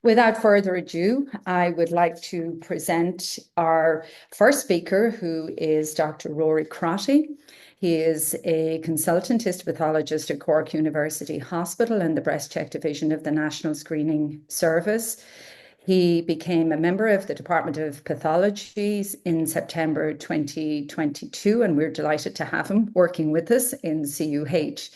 Without further ado, I would like to present our first speaker, who is Dr. Rory Crottie. He is a consultant histopathologist at Cork University Hospital and the Breast Check Division of the National Screening Service. He became a member of the Department of Pathology in September 2022, and we're delighted to have him working with us in CUH.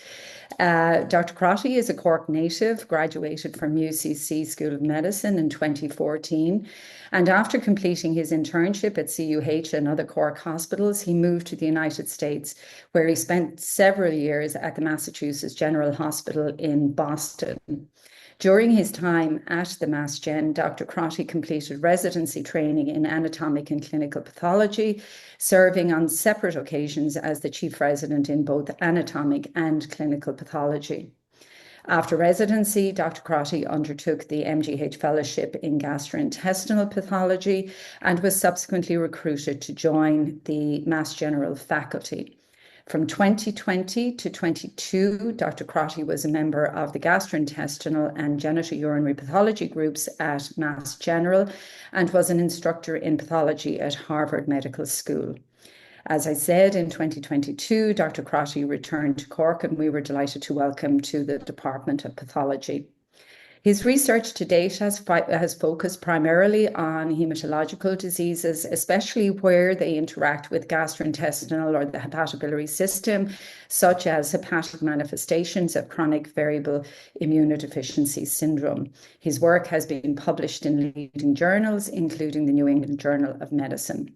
Dr. Crotty is a Cork native, graduated from UCC School of Medicine in 2014. And after completing his internship at CUH and other Cork hospitals, he moved to the United States, where he spent several years at the Massachusetts General Hospital in Boston. During his time at the Mass Gen, Dr. Crotty completed residency training in anatomic and clinical pathology, serving on separate occasions as the chief resident in both anatomic and clinical pathology. After residency, Dr. Crotty undertook the MGH Fellowship in Gastrointestinal Pathology and was subsequently recruited to join the Mass General faculty. From 2020 to 22, Dr. Crotty was a member of the gastrointestinal and genitourinary pathology groups at Mass General and was an instructor in pathology at Harvard Medical School. As I said, in 2022, Dr. Crotty returned to Cork, and we were delighted to welcome to the Department of Pathology. His research to date has focused primarily on hematological diseases, especially where they interact with gastrointestinal or the hepatobiliary system, such as hepatic manifestations of chronic variable immunodeficiency syndrome. His work has been published in leading journals, including the New England Journal of Medicine.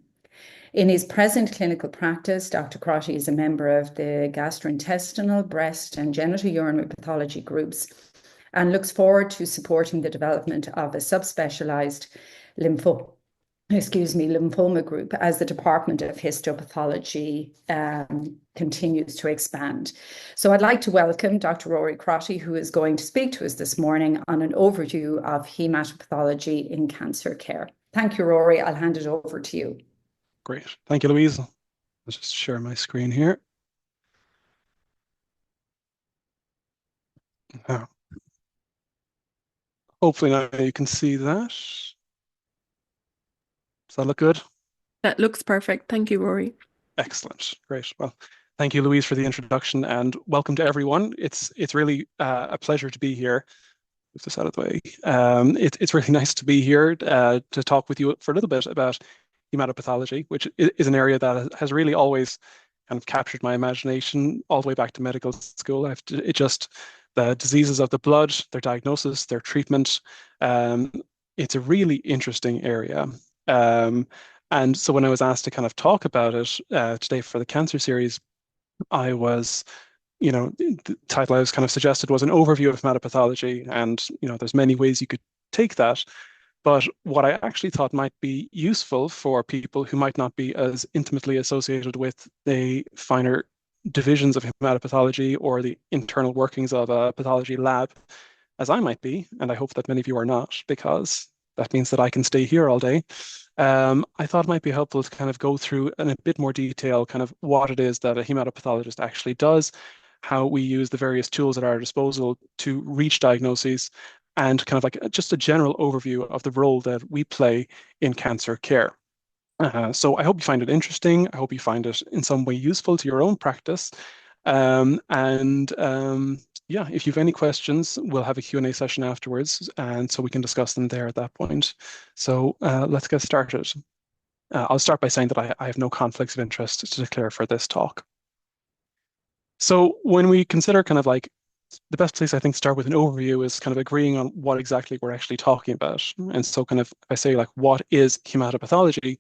In his present clinical practice, Dr. Crotty is a member of the gastrointestinal, breast, and genitourinary pathology groups, and looks forward to supporting the development of a subspecialized lymphoma group as the Department of Histopathology continues to expand. So I'd like to welcome Dr. Rory Crottie, who is going to speak to us this morning on an overview of hematopathology in cancer care. Thank you, Rory. I'll hand it over to you. Great. Thank you, Louise. I'll just share my screen here. Now, hopefully now you can see that. Does that look good? That looks perfect. Thank you, Rory. Excellent. Great. Well, thank you, Louise, for the introduction, and welcome to everyone. It's really a pleasure to be here. Move this out of the way. It's really nice to be here to talk with you for a little bit about hematopathology, which is an area that has really always kind of captured my imagination all the way back to medical school. The diseases of the blood, their diagnosis, their treatment. It's a really interesting area. And so when I was asked to kind of talk about it today for the cancer series, the title I was kind of suggested was An Overview of Hematopathology. And, there's many ways you could take that. But what I actually thought might be useful for people who might not be as intimately associated with the finer divisions of hematopathology or the internal workings of a pathology lab as I might be, and I hope that many of you are not, because that means that I can stay here all day. I thought it might be helpful to kind of go through in a bit more detail kind of what it is that a hematopathologist actually does, how we use the various tools at our disposal to reach diagnoses, and kind of like just a general overview of the role that we play in cancer care. So I hope you find it interesting. I hope you find it in some way useful to your own practice. Yeah, if you have any questions, we'll have a Q&A session afterwards, and so we can discuss them there at that point. So let's get started. I'll start by saying that I have no conflicts of interest to declare for this talk. So when we consider kind of like the best place I think to start with an overview is kind of agreeing on what exactly we're actually talking about. And so kind of I say like, what is hematopathology?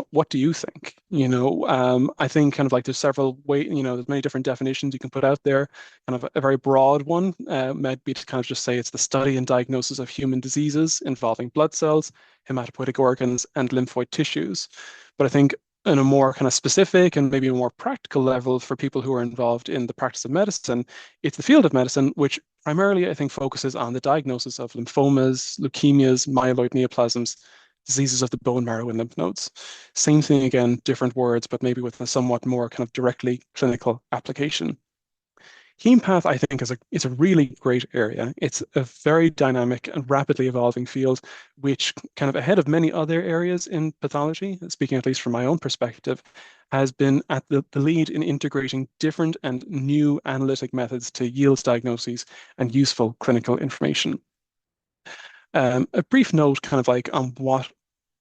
What do you think? I think kind of like there's several ways, there's many different definitions you can put out there. Kind of a very broad one might be to kind of just say it's the study and diagnosis of human diseases involving blood cells, hematopoietic organs, and lymphoid tissues. But I think on a more kind of specific and maybe a more practical level for people who are involved in the practice of medicine, it's the field of medicine, which primarily I think focuses on the diagnosis of lymphomas, leukemias, myeloid neoplasms, diseases of the bone marrow and lymph nodes. Same thing again, different words, but maybe with a somewhat more kind of directly clinical application. Hemepath, I think, is a really great area. It's a very dynamic and rapidly evolving field, which kind of ahead of many other areas in pathology, speaking at least from my own perspective, has been at the lead in integrating different and new analytic methods to yield diagnoses and useful clinical information. A brief note kind of like on what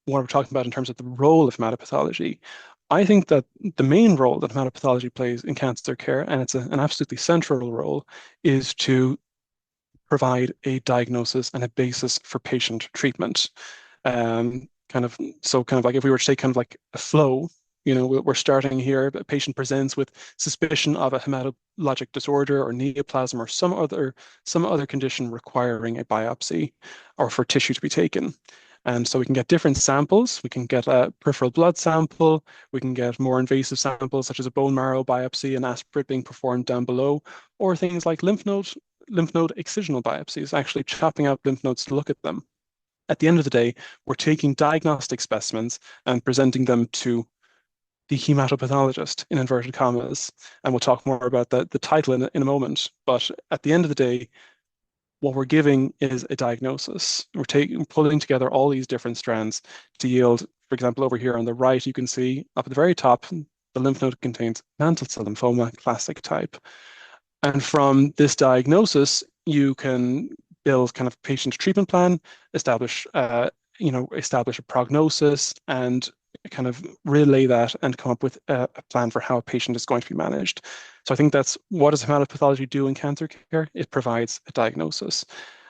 we're talking about in terms of the role of hematopathology. I think that the main role that hematopathology plays in cancer care, and it's an absolutely central role, is to provide a diagnosis and a basis for patient treatment. Kind of like if we were to take kind of like a flow, we're starting here. A patient presents with suspicion of a hematologic disorder or neoplasm or some other condition requiring a biopsy or for tissue to be taken. And so we can get different samples. We can get a peripheral blood sample. We can get more invasive samples such as a bone marrow biopsy and aspirate being performed down below, or things like lymph node excisional biopsies, actually chopping out lymph nodes to look at them. At the end of the day, we're taking diagnostic specimens and presenting them to the hematopathologist, in inverted commas. And we'll talk more about the title in a moment. But at the end of the day, what we're giving is a diagnosis. We're pulling together all these different strands to yield, for example, over here on the right, you can see up at the very top, the lymph node contains mantle cell lymphoma, classic type. And from this diagnosis, you can build kind of patient treatment plan, establish a prognosis, and kind of relay that and come up with a plan for how a patient is going to be managed. So I think that's what does hematopathology do in cancer care? It provides a diagnosis.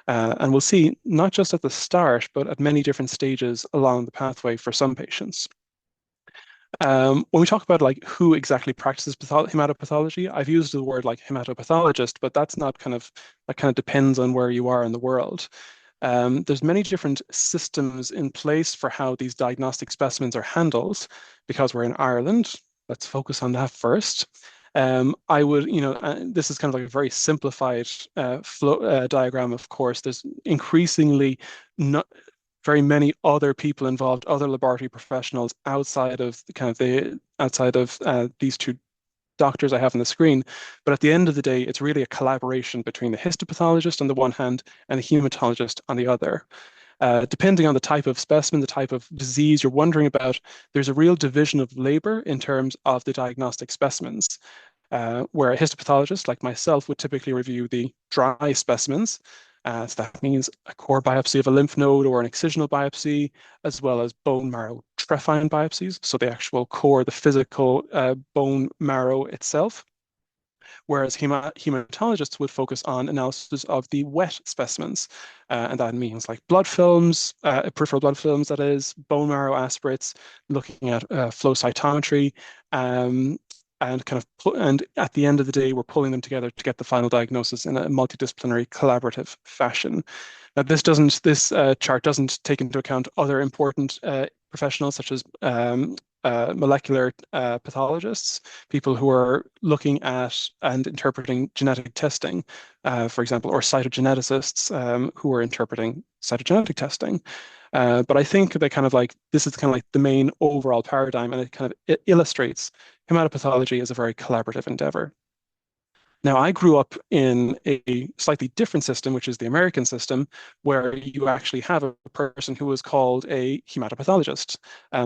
And we'll see not just at the start, but at many different stages along the pathway for some patients. When we talk about like who exactly practices hematopathology, I've used the word like hematopathologist, but that kind of depends on where you are in the world. There's many different systems in place for how these diagnostic specimens are handled. Because we're in Ireland, let's focus on that first. I would, this is kind of like a very simplified flow diagram, of course. There's increasingly not very many other people involved, other laboratory professionals outside of these two doctors I have on the screen. But at the end of the day, it's really a collaboration between the histopathologist on the one hand and the hematologist on the other. Depending on the type of specimen, the type of disease you're wondering about, there's a real division of labor in terms of the diagnostic specimens, where a histopathologist like myself would typically review the dry specimens. So that means a core biopsy of a lymph node or an excisional biopsy, as well as bone marrow trephine biopsies, so the actual core, the physical bone marrow itself. Whereas hematologists would focus on analysis of the wet specimens. And that means like blood films, peripheral blood films, that is, bone marrow aspirates, looking at flow cytometry, and at the end of the day, we're pulling them together to get the final diagnosis in a multidisciplinary collaborative fashion. Now, this chart doesn't take into account other important professionals such as molecular pathologists, people who are looking at and interpreting genetic testing, for example, or cytogeneticists who are interpreting cytogenetic testing. But I think this is kind of like the main overall paradigm, and it illustrates hematopathology as a very collaborative endeavor. Now, I grew up in a slightly different system, which is the American system, where you actually have a person who is called a hematopathologist.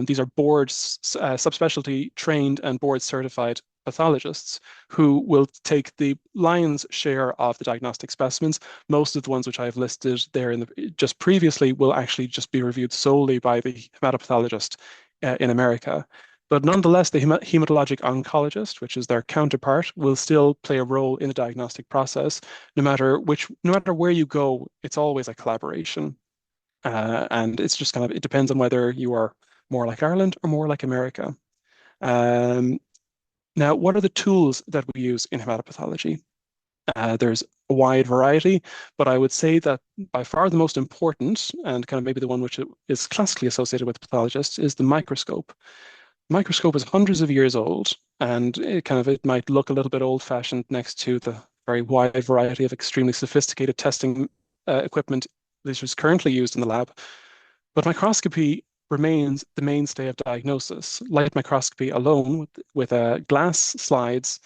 These are board subspecialty trained and board certified pathologists who will take the lion's share of the diagnostic specimens. Most of the ones which I have listed there just previously will actually just be reviewed solely by the hematopathologist in America. But nonetheless, the hematologic oncologist, which is their counterpart, will still play a role in the diagnostic process. No matter where you go, it's always a collaboration. And it's just it depends on whether you are more like Ireland or more like America. Now, what are the tools that we use in hematopathology? There's a wide variety, but I would say that by far the most important, and kind of maybe the one which is classically associated with pathologists, is the microscope. Microscope is hundreds of years old, and it might look a little bit old-fashioned next to the very wide variety of extremely sophisticated testing equipment that is currently used in the lab. But microscopy remains the mainstay of diagnosis. Light microscopy alone with glass slides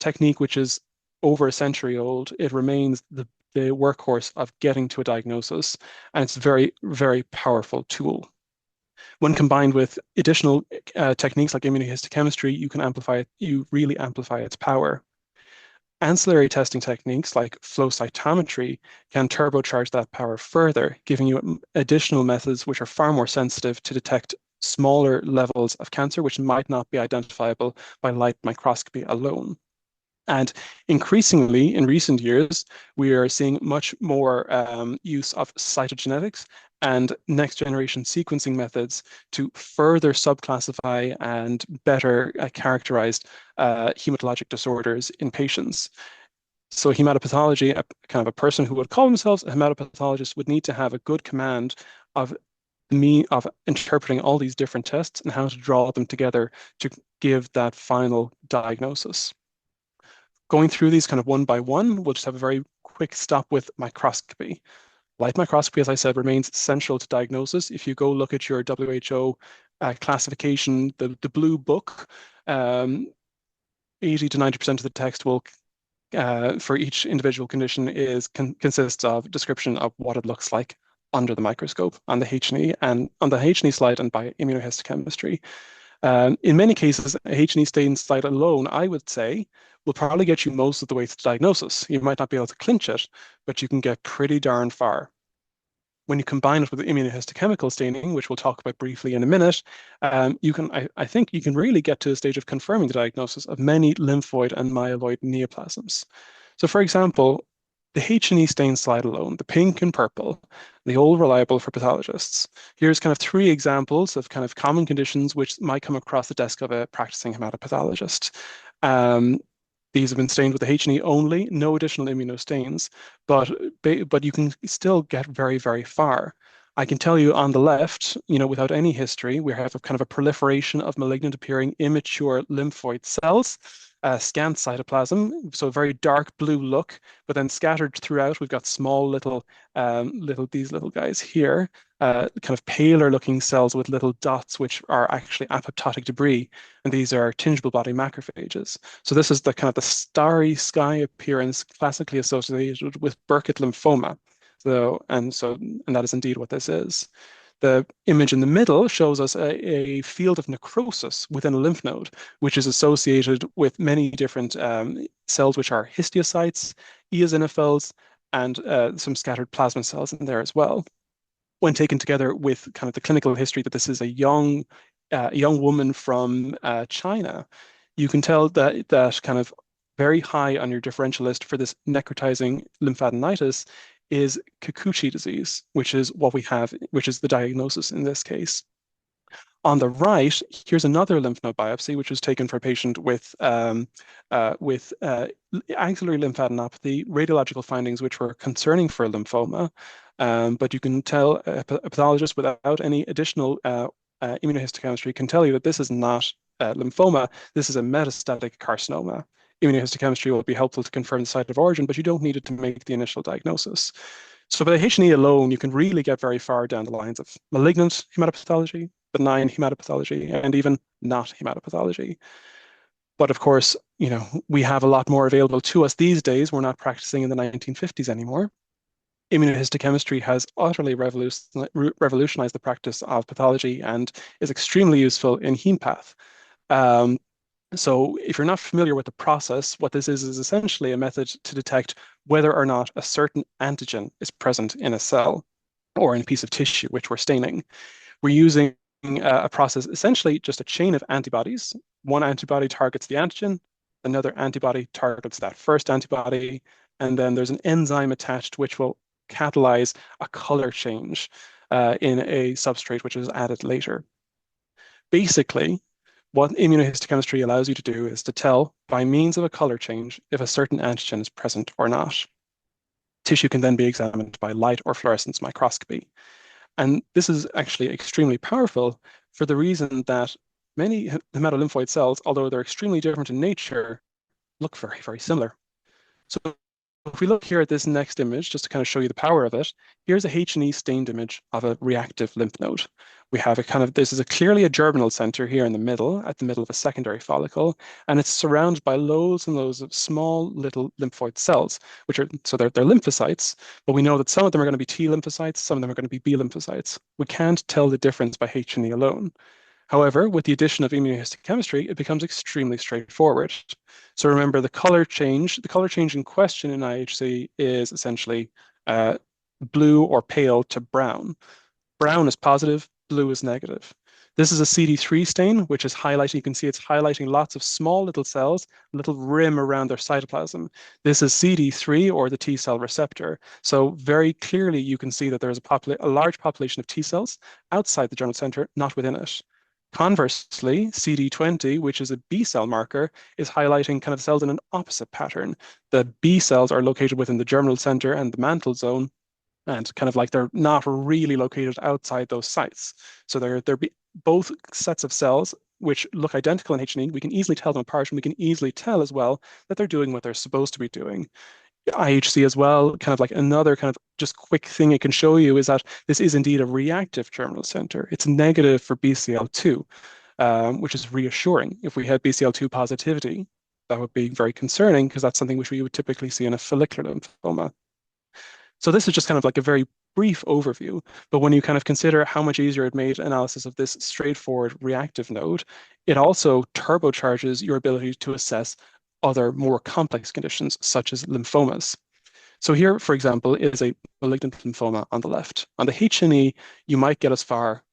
technique, which is over a century old, it remains the workhorse of getting to a diagnosis, and it's a very, very powerful tool. When combined with additional techniques like immunohistochemistry, you really amplify its power. Ancillary testing techniques like flow cytometry can turbocharge that power further, giving you additional methods which are far more sensitive to detect smaller levels of cancer, which might not be identifiable by light microscopy alone. And increasingly, in recent years, we are seeing much more use of cytogenetics and next generation sequencing methods to further subclassify and better characterize hematologic disorders in patients. So hematopathology, kind of a person who would call themselves a hematopathologist would need to have a good command of interpreting all these different tests and how to draw them together to give that final diagnosis. Going through these kind of one by one, we'll just have a very quick stop with microscopy. Light microscopy, as I said, remains central to diagnosis. If you go look at your WHO classification, the blue book, 80 to 90% of the text will, for each individual condition, consists of description of what it looks like under the microscope on the H&E and on the H&E slide and by immunohistochemistry. In many cases, a H&E stain slide alone, I would say, will probably get you most of the way to diagnosis. You might not be able to clinch it, but you can get pretty darn far. When you combine it with immunohistochemical staining, which we'll talk about briefly in a minute, I think you can really get to the stage of confirming the diagnosis of many lymphoid and myeloid neoplasms. So for example, the H&E stain slide alone, the pink and purple, the all reliable for pathologists. Here's kind of 3 examples of kind of common conditions which might come across the desk of a practicing hematopathologist. These have been stained with the H&E only, no additional immunostains, but you can still get very, very far. I can tell you on the left, without any history, we have a kind of a proliferation of malignant appearing immature lymphoid cells, scant cytoplasm, so a very dark blue look, but then scattered throughout, we've got small these little guys here, kind of paler looking cells with little dots, which are actually apoptotic debris. And these are tingible body macrophages. So this is the kind of the starry sky appearance classically associated with Burkitt lymphoma. And that is indeed what this is. The image in the middle shows us a field of necrosis within a lymph node, which is associated with many different cells, which are histiocytes, eosinophils, and some scattered plasma cells in there as well. When taken together with kind of the clinical history that this is a young woman from China, you can tell that kind of very high on your differential list for this necrotizing lymphadenitis is Kikuchi disease, which is what we have, which is the diagnosis in this case. On the right, here's another lymph node biopsy, which was taken for a patient with axillary lymphadenopathy, radiological findings which were concerning for a lymphoma. But you can tell a pathologist without any additional immunohistochemistry can tell you that this is not lymphoma, this is a metastatic carcinoma. Immunohistochemistry will be helpful to confirm the site of origin, but you don't need it to make the initial diagnosis. So by the H&E alone, you can really get very far down the lines of malignant hematopathology, benign hematopathology, and even not hematopathology. But of course, we have a lot more available to us these days. We're not practicing in the 1950s anymore. Immunohistochemistry has utterly revolutionized the practice of pathology and is extremely useful in hempath. So if you're not familiar with the process, what this is essentially a method to detect whether or not a certain antigen is present in a cell or in a piece of tissue which we're staining. We're using a process, essentially just a chain of antibodies. One antibody targets the antigen, another antibody targets that first antibody, and then there's an enzyme attached which will catalyze a color change in a substrate which is added later. Basically, what immunohistochemistry allows you to do is to tell, by means of a color change, if a certain antigen is present or not. Tissue can then be examined by light or fluorescence microscopy. And this is actually extremely powerful for the reason that many hematolymphoid cells, although they're extremely different in nature, look very, very similar. So if we look here at this next image, just to kind of show you the power of it, here's a H&E stained image of a reactive lymph node. We have a kind of, this is clearly a germinal center here in the middle, at the middle of a secondary follicle, and it's surrounded by loads and loads of small little lymphoid cells, which are, so they're lymphocytes, but we know that some of them are going to be T lymphocytes, some of them are going to be B lymphocytes. We can't tell the difference by H&E alone. However, with the addition of immunohistochemistry, it becomes extremely straightforward. So remember, the color change in question in IHC is essentially blue or pale to brown. Brown is positive, blue is negative. This is a CD3 stain, which is highlighting, you can see it's highlighting lots of small little cells, little rim around their cytoplasm. This is CD3 or the T cell receptor. So very clearly you can see that there's a large population of T cells outside the germinal center, not within it. Conversely, CD20, which is a B cell marker, is highlighting kind of cells in an opposite pattern. The B cells are located within the germinal center and the mantle zone, and kind of like they're not really located outside those sites. So they're both sets of cells which look identical in H&E. We can easily tell them apart, and we can easily tell as well that they're doing what they're supposed to be doing. IHC as well, kind of like another kind of just quick thing it can show you is that this is indeed a reactive germinal center. It's negative for BCL2, which is reassuring. If we had BCL2 positivity, that would be very concerning because that's something which we would typically see in a follicular lymphoma. So this is just kind of like a very brief overview, but when you kind of consider how much easier it made analysis of this straightforward reactive node, it also turbocharges your ability to assess other more complex conditions such as lymphomas. So here, for example, is a malignant lymphoma on the left. On the H&E, you might get as far,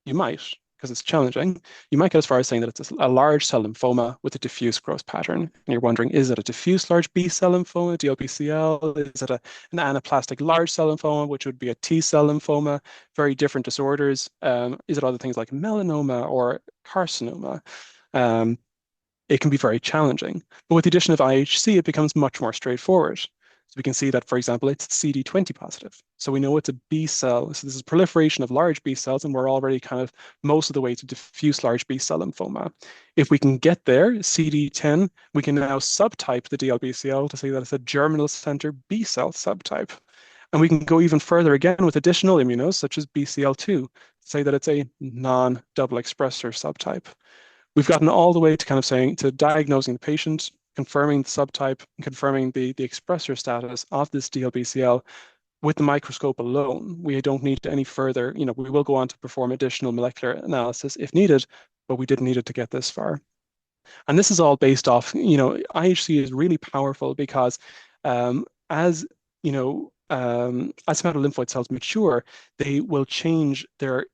because it's challenging, you might get as far as saying that it's a large cell lymphoma with a diffuse growth pattern. And you're wondering, is it a diffuse large B cell lymphoma, DLBCL? Is it an anaplastic large cell lymphoma, which would be a T cell lymphoma? Very different disorders. Is it other things like melanoma or carcinoma? It can be very challenging. But with the addition of IHC, it becomes much more straightforward. So we can see that, for example, it's CD20 positive. So we know it's a B cell. So this is proliferation of large B cells, and we're already kind of most of the way to diffuse large B cell lymphoma. If we can get there, CD10, we can now subtype the DLBCL to say that it's a germinal center B cell subtype. And we can go even further again with additional immunos, such as BCL2, to say that it's a non-double expressor subtype. We've gotten all the way to kind of saying, to diagnosing the patient, confirming the subtype, confirming the expressor status of this DLBCL with the microscope alone. We don't need any further, we will go on to perform additional molecular analysis if needed, but we didn't need it to get this far. And this is all based off, IHC is really powerful because as hematolymphoid cells mature, they will change the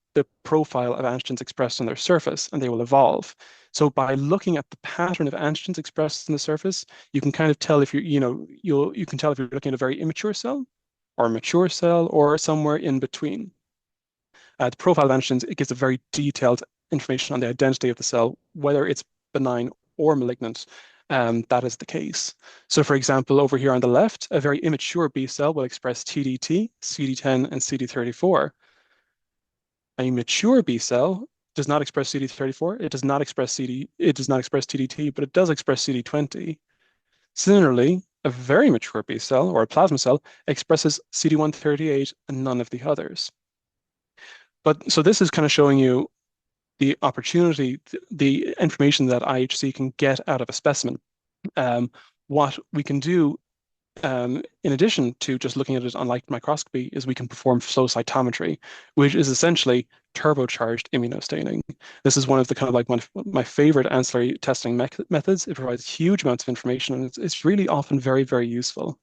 profile of antigens expressed on their surface, and they will evolve. So by looking at the pattern of antigens expressed on the surface, you can kind of tell if you can tell if you're looking at a very immature cell or a mature cell or somewhere in between. The profile of antigens, it gives a very detailed information on the identity of the cell, whether it's benign or malignant. That is the case. So for example, over here on the left, a very immature B cell will express TDT, CD10, and CD34. A mature B cell does not express CD34, it does not express TDT, but it does express CD20. Similarly, a very mature B cell or a plasma cell expresses CD138 and none of the others. But so this is kind of showing you the opportunity, the information that IHC can get out of a specimen. What we can do in addition to just looking at it on light microscopy is we can perform flow cytometry, which is essentially turbocharged immunostaining. This is one of the kind of like my favorite ancillary testing methods. It provides huge amounts of information, and it's really often very, very useful.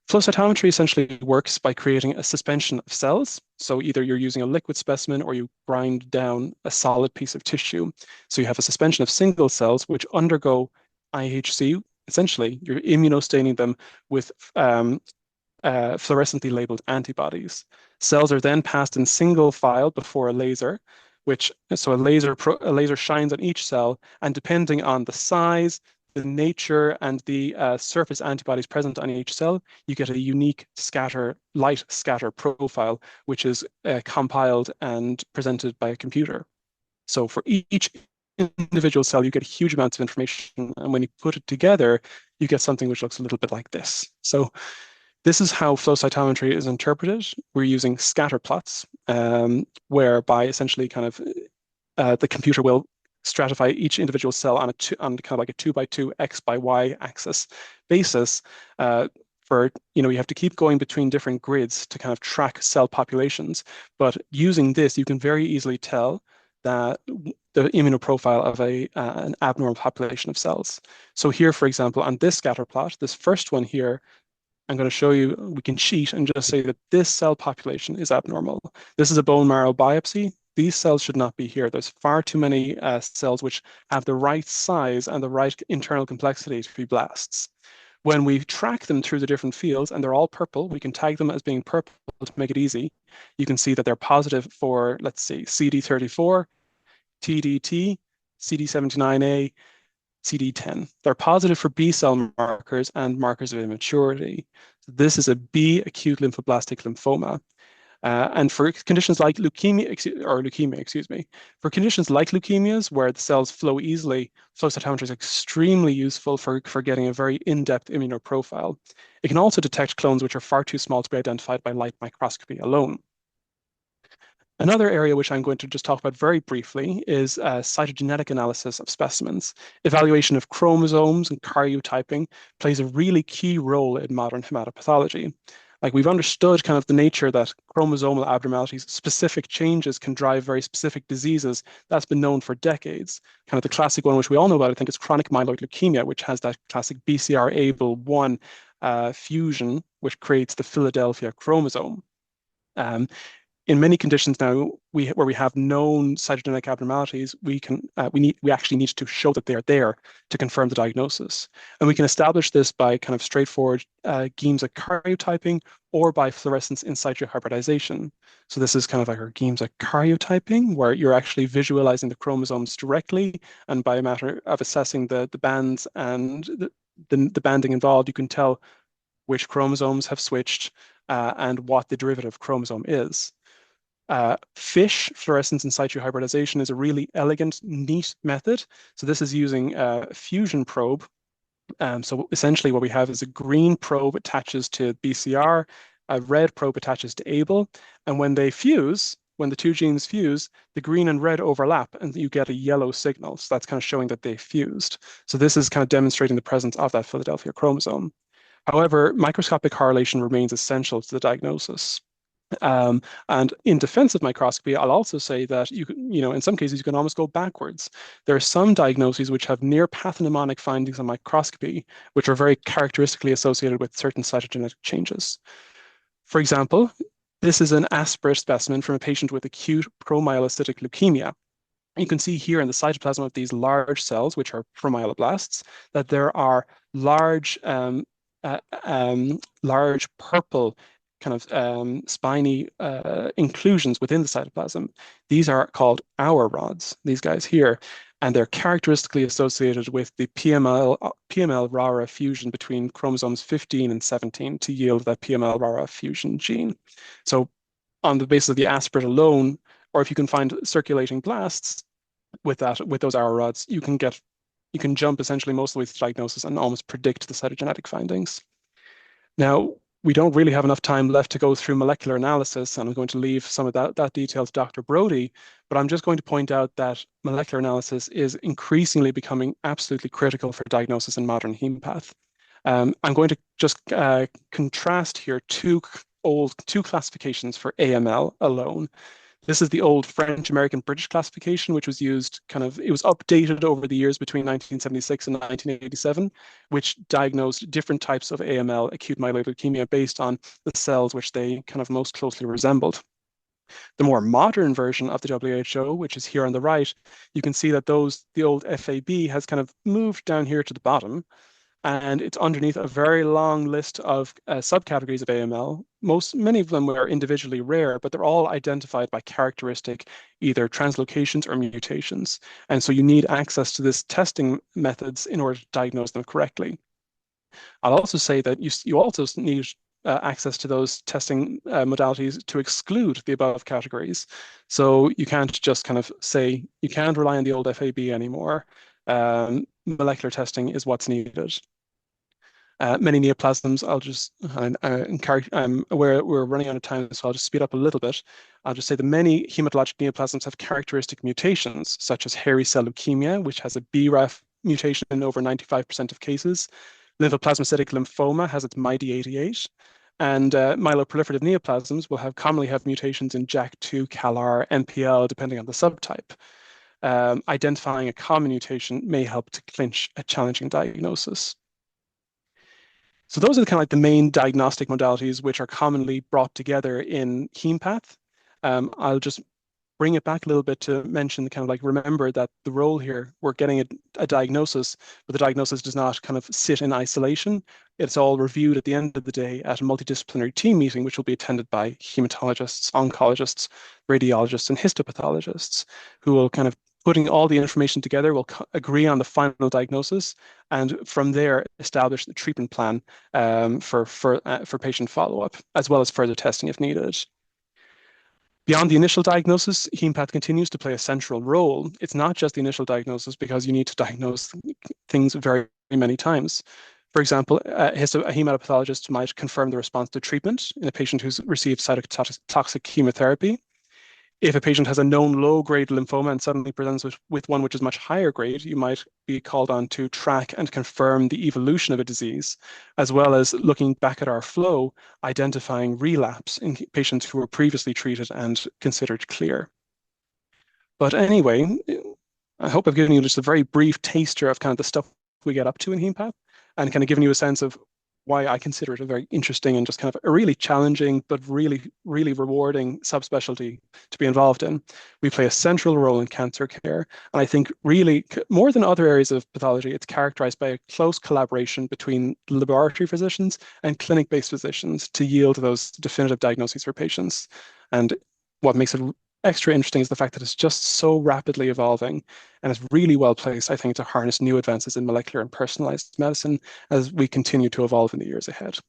Flow cytometry essentially works by creating a suspension of cells. So either you're using a liquid specimen or you grind down a solid piece of tissue. So you have a suspension of single cells which undergo IHC. Essentially, you're immunostaining them with fluorescently labeled antibodies. Cells are then passed in single file before a laser, so a laser shines on each cell, and depending on the size, the nature, and the surface antibodies present on each cell, you get a unique light scatter profile, which is compiled and presented by a computer. So for each individual cell, you get huge amounts of information. And when you put it together, you get something which looks a little bit like this. So this is how flow cytometry is interpreted. We're using scatter plots, whereby essentially kind of the computer will stratify each individual cell on kind of like a 2x2 X by Y axis basis. You have to keep going between different grids to kind of track cell populations. But using this, you can very easily tell that the immunoprofile of an abnormal population of cells. So here, for example, on this scatter plot, this first one here, I'm going to show you, we can cheat and just say that this cell population is abnormal. This is a bone marrow biopsy. These cells should not be here. There's far too many cells which have the right size and the right internal complexity to be blasts. When we track them through the different fields, and they're all purple, we can tag them as being purple to make it easy. You can see that they're positive for, let's see, CD34, TDT, CD79A, CD10. They're positive for B cell markers and markers of immaturity. So this is a B acute lymphoblastic lymphoma. And for conditions like leukemia, for conditions like leukemias where the cells flow easily, flow cytometry is extremely useful for getting a very in-depth immunoprofile. It can also detect clones which are far too small to be identified by light microscopy alone. Another area which I'm going to just talk about very briefly is cytogenetic analysis of specimens. Evaluation of chromosomes and karyotyping plays a really key role in modern hematopathology. Like, we've understood kind of the nature that chromosomal abnormalities, specific changes can drive very specific diseases. That's been known for decades. Kind of the classic one, which we all know about, I think, is chronic myeloid leukemia, which has that classic BCR-ABL1 fusion, which creates the Philadelphia chromosome. In many conditions now, where we have known cytogenetic abnormalities, we actually need to show that they are there to confirm the diagnosis, and we can establish this by kind of straightforward Giemsa karyotyping or by fluorescence in situ hybridization. So this is kind of like our Giemsa karyotyping, where you're actually visualizing the chromosomes directly, and by a matter of assessing the bands and the banding involved, you can tell which chromosomes have switched and what the derivative chromosome is. FISH, fluorescence in situ hybridization, is a really elegant, neat method. So this is using a fusion probe. So essentially what we have is a green probe attaches to BCR, a red probe attaches to ABL, and when they fuse, when the two genes fuse, the green and red overlap and you get a yellow signal. So that's kind of showing that they fused. So this is kind of demonstrating the presence of that Philadelphia chromosome. However, microscopic correlation remains essential to the diagnosis. And in defense of microscopy, I'll also say that in some cases, you can almost go backwards. There are some diagnoses which have near pathognomonic findings on microscopy, which are very characteristically associated with certain cytogenetic changes. For example, this is an aspirate specimen from a patient with acute promyelocytic leukemia. You can see here in the cytoplasm of these large cells, which are promyeloblasts, that there are large purple kind of spiny inclusions within the cytoplasm. These are called Auer rods, these guys here, and they're characteristically associated with the PML-RARA fusion between chromosomes 15 and 17 to yield that PML-RARA fusion gene. So on the basis of the aspirate alone, or if you can find circulating blasts with those Auer rods, you can jump essentially most of the way to the diagnosis and almost predict the cytogenetic findings. Now, we don't really have enough time left to go through molecular analysis, and I'm going to leave some of that detail to Dr. Brodie, but I'm just going to point out that molecular analysis is increasingly becoming absolutely critical for diagnosis in modern hemopath. I'm going to just contrast here two classifications for AML alone. This is the old French, American, British classification, which was used it was updated over the years between 1976 and 1987, which diagnosed different types of AML, acute myeloid leukemia, based on the cells which they kind of most closely resembled. The more modern version of the WHO, which is here on the right, you can see that the old FAB has kind of moved down here to the bottom, and it's underneath a very long list of subcategories of AML. Many of them were individually rare, but they're all identified by characteristic, either translocations or mutations. And so you need access to this testing methods in order to diagnose them correctly. I'll also say that you also need access to those testing modalities to exclude the above categories. So you can't just kind of say, you can't rely on the old FAB anymore. Molecular testing is what's needed. Many neoplasms, I'm aware we're running out of time, so I'll just speed up a little bit. I'll just say that many hematologic neoplasms have characteristic mutations, such as hairy cell leukemia, which has a BRAF mutation in over 95% of cases. Lymphoplasmacytic lymphoma has its MYD88, and myeloproliferative neoplasms will commonly have mutations in JAK2, CALR, MPL, depending on the subtype. Identifying a common mutation may help to clinch a challenging diagnosis. So those are kind of like the main diagnostic modalities which are commonly brought together in HemePath. I'll just bring it back a little bit to mention kind of like, remember that the role here, we're getting a diagnosis, but the diagnosis does not kind of sit in isolation. It's all reviewed at the end of the day at a multidisciplinary team meeting, which will be attended by hematologists, oncologists, radiologists, and histopathologists, who will kind of, putting all the information together, will agree on the final diagnosis, and from there establish the treatment plan for patient follow-up, as well as further testing if needed. Beyond the initial diagnosis, HemePath continues to play a central role. It's not just the initial diagnosis, because you need to diagnose things very many times. For example, a hematopathologist might confirm the response to treatment in a patient who's received cytotoxic chemotherapy. If a patient has a known low-grade lymphoma and suddenly presents with one which is much higher grade, you might be called on to track and confirm the evolution of a disease, as well as looking back at our flow, identifying relapse in patients who were previously treated and considered clear. But anyway, I hope I've given you just a very brief taster of kind of the stuff we get up to in HemePath, and kind of given you a sense of why I consider it a very interesting and just kind of a really challenging but really, really rewarding subspecialty to be involved in. We play a central role in cancer care, and I think really, more than other areas of pathology, it's characterized by a close collaboration between laboratory physicians and clinic-based physicians to yield those definitive diagnoses for patients. And what makes it extra interesting is the fact that it's just so rapidly evolving, and it's really well placed, I think, to harness new advances in molecular and personalized medicine as we continue to evolve in the years ahead.